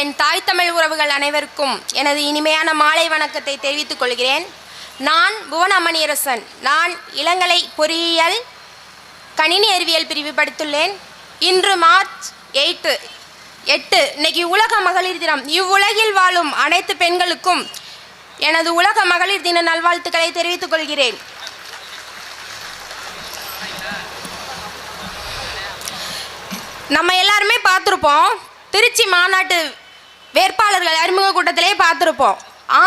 என் தாய் தமிழ் உறவுகள் அனைவருக்கும் எனது இனிமையான மாலை வணக்கத்தை தெரிவித்துக் கொள்கிறேன். நான் புவனா மணியரசன். நான் இளங்கலை பொறியியல் கணினி அறிவியல் பிரிவு படித்துள்ளேன். இன்று மார்ச் 8 இன்னைக்கு உலக மகளிர் தினம். இவ்வுலகில் வாழும் அனைத்து பெண்களுக்கும் எனது உலக மகளிர் தின நல்வாழ்த்துக்களை தெரிவித்துக் கொள்கிறேன். நம்ம எல்லாருமே பார்த்துருப்போம், திருச்சி மாநாட்டு வேட்பாளர்கள் அறிமுக கூட்டத்திலே பார்த்துருப்போம்.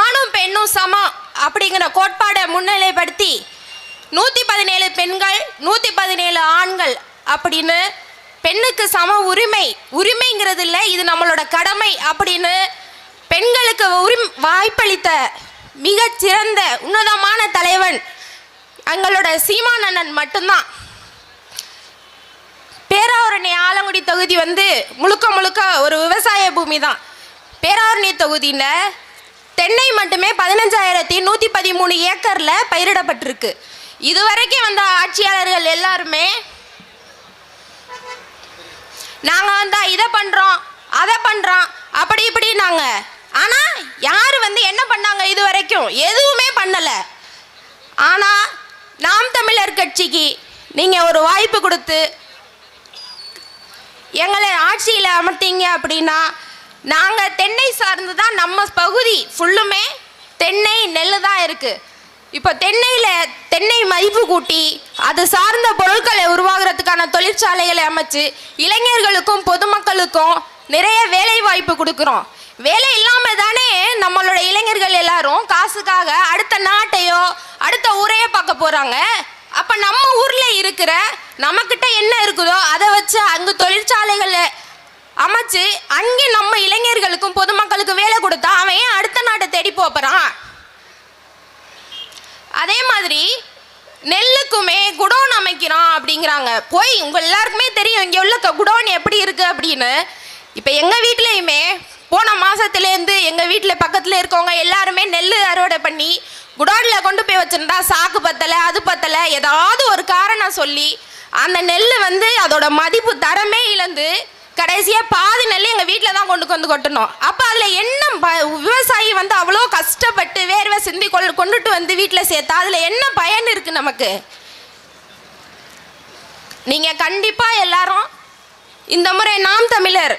ஆணும் பெண்ணும் சமம் அப்படிங்கிற கோட்பாடை முன்னிலைப்படுத்தி 117 பெண்கள் 117 ஆண்கள் அப்படின்னு பெண்ணுக்கு சம உரிமைங்கிறது இல்லை, இது நம்மளோட கடமை அப்படின்னு பெண்களுக்கு வாய்ப்பளித்த மிகச்சிறந்த உன்னதமான தலைவன் எங்களோட சீமான் அண்ணன் மட்டும்தான். பேராவூரணி ஆலங்குடி தொகுதி முழுக்க ஒரு விவசாய பூமி தான். பேராவூரணி தொகுதியில் தென்னை மட்டுமே 15,113 ஏக்கரில் பயிரிடப்பட்டிருக்கு. இதுவரைக்கும் வந்த ஆட்சியாளர்கள் எல்லாருமே நாங்கள் வந்தால் இதை பண்ணுறோம் அதை பண்ணுறோம் அப்படி இப்படின்னாங்க. ஆனால் யார் என்ன பண்ணாங்க? இது வரைக்கும் எதுவுமே பண்ணலை. ஆனால் நாம் தமிழர் கட்சிக்கு நீங்கள் ஒரு வாய்ப்பு கொடுத்து எங்களை ஆட்சியில் அமர்த்தீங்க அப்படின்னா நாங்கள் தென்னை சார்ந்து தான், நம்ம பகுதி ஃபுல்லுமே தென்னை நெல் தான் இருக்குது. இப்போ தென்னை மதிப்பு கூட்டி அது சார்ந்த பொருட்களை உருவாகிறதுக்கான தொழிற்சாலைகளை அமைச்சு இளைஞர்களுக்கும் பொதுமக்களுக்கும் நிறைய வேலை வாய்ப்பு கொடுக்குறோம். வேலை இல்லாமல் தானே நம்மளோட இளைஞர்கள் எல்லாரும் காசுக்காக அடுத்த நாட்டையோ அடுத்த ஊரையோ பார்க்க போகிறாங்க. அப்போ நம்ம ஊரில் இருக்கிற நம்மக்கிட்ட என்ன இருக்குதோ அதை வச்சு அங்கே தொழிற்சாலைகளை அமைச்சு அங்கே நம்ம இளைஞர்களுக்கும் பொதுமக்களுக்கும் வேலை கொடுத்தா அவன் ஏன் அடுத்த நாட்டை தேடி போகிறான்? அதே மாதிரி நெல்லுக்குமே குடோன் அமைக்கிறோம் அப்படிங்கிறாங்க. போய் உங்கள் எல்லாருக்குமே தெரியும் இங்கே உள்ள குடோன் எப்படி இருக்குது அப்படின்னு. இப்போ எங்கள் வீட்லேயுமே போன மாதத்துலேருந்து எங்கள் வீட்டில் பக்கத்தில் இருக்கவங்க எல்லாருமே நெல் அறுவடை பண்ணி குடோனில் கொண்டு போய் வச்சுருந்தா சாக்கு பத்தலை, அது பத்தலை, ஏதாவது ஒரு காரணம் சொல்லி அந்த நெல் அதோட மதிப்பு தரமே இழந்து கடைசியாக பாதி நெல் எங்கள் வீட்டில் தான் கொண்டு கொட்டணும். அப்போ அதில் என்ன விவசாயி அவ்வளோ கஷ்டப்பட்டு வேர்வை சிந்தி கொண்டுட்டு வீட்டில் சேர்த்தா அதில் என்ன பயன் இருக்குது நமக்கு? நீங்கள் கண்டிப்பாக எல்லாரும் இந்த முறை நாம் தமிழர்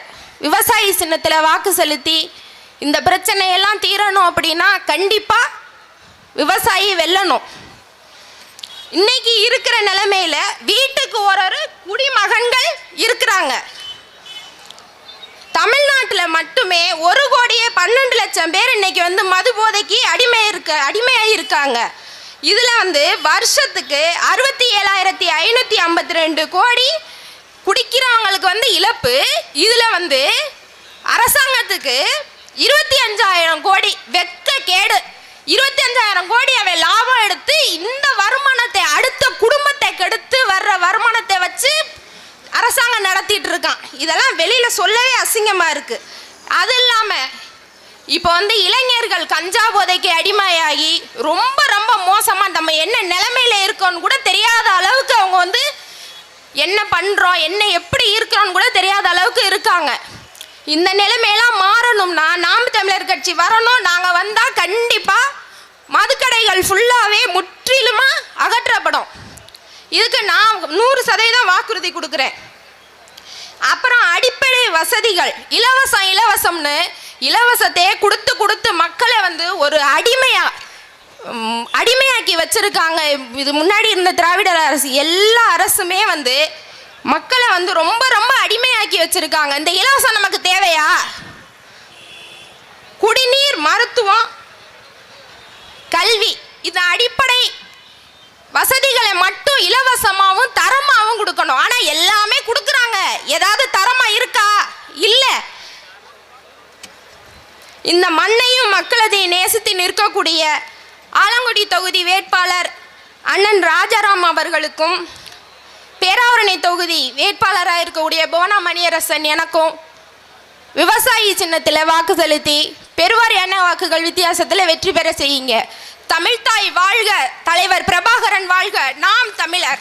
விவசாயி சின்னத்தில் வாக்கு செலுத்தி இந்த பிரச்சனையெல்லாம் தீரணும் அப்படின்னா கண்டிப்பாக விவசாயி வெல்லணும். இன்னைக்கு இருக்கிற நிலைமையில வீட்டுக்கு ஒரு குடிமகன்கள் இருக்கிறாங்க. தமிழ்நாட்டில் மட்டுமே 1,12,00,000 பேர் இன்னைக்கு மது போதைக்கு அடிமையாக இருக்காங்க. இதில் வருஷத்துக்கு 67,552 கோடி குடிக்கிறவங்களுக்கு இழப்பு. இதில் அரசாங்கத்துக்கு 25,000 கோடி வெக்க கேடு. 25,000 கோடி அவன் லாபம் எடுத்து இந்த வருமானத்தை அடுத்த குடும்பத்தை கெடுத்து வர்ற வருமானத்தை வச்சு அரசாங்கம் நடத்திட்டு இருக்கான். இதெல்லாம் வெளியில் சொல்லவே அசிங்கமாக இருக்குது. அது இல்லாமல் இப்போ இளைஞர்கள் கஞ்சா போதைக்கு அடிமையாகி ரொம்ப ரொம்ப மோசமாக நம்ம என்ன நிலைமையில் இருக்கோன்னு கூட தெரியாத அளவுக்கு அவங்க என்ன பண்ணுறோம் என்ன எப்படி இருக்கிறோன்னு கூட தெரியாத அளவுக்கு இருக்காங்க. இந்த நிலைமையெல்லாம் மாறணும்னா நாம் தமிழர் கட்சி வரணும். நாங்கள் வந்தால் கண்டிப்பாக மதுக்கடைகள் ஃபுல்லாகவே முற்றிலுமாக அகற்றப்படும். இதுக்கு நான் 100% வாக்குறுதி கொடுக்குறேன். அப்புறம் அடிப்படை வசதிகள் இலவசம்னு இலவசத்தையே கொடுத்து மக்களை ஒரு அடிமையாக்கி வச்சுருக்காங்க. இது முன்னாடி இருந்த திராவிடர் அரசு எல்லா அரசுமே மக்களை ரொம்ப ரொம்ப அடிமையாக்கி வச்சுருக்காங்க. இந்த இலவசம் நமக்கு தேவையா? குடிநீர், மருத்துவம், கல்வி, இந்த அடிப்படை வசதிகளை மட்டும் இலவசமாகவும் தரமாகவும் கொடுக்கணும். ஆனால் எல்லாமே கொடுக்குறாங்க. ஏதாவது தரமாக இருக்கா? இல்லை. இந்த மண்ணையும் மக்களதையும் நேசித்து நிற்கக்கூடிய ஆலங்குடி தொகுதி வேட்பாளர் அண்ணன் ராஜாராம் அவர்களுக்கும் பேராவூரணி தொகுதி வேட்பாளராக இருக்கக்கூடிய புவனா மணியரசன் எனக்கும் விவசாயி சின்னத்தில் வாக்கு செலுத்தி பெருவாரியான வாக்குகள் வித்தியாசத்தில் வெற்றி பெற செய்யுங்க. தமிழ்தாய் வாழ்க, தலைவர் பிரபாகரன் வாழ்க, நாம் தமிழர்.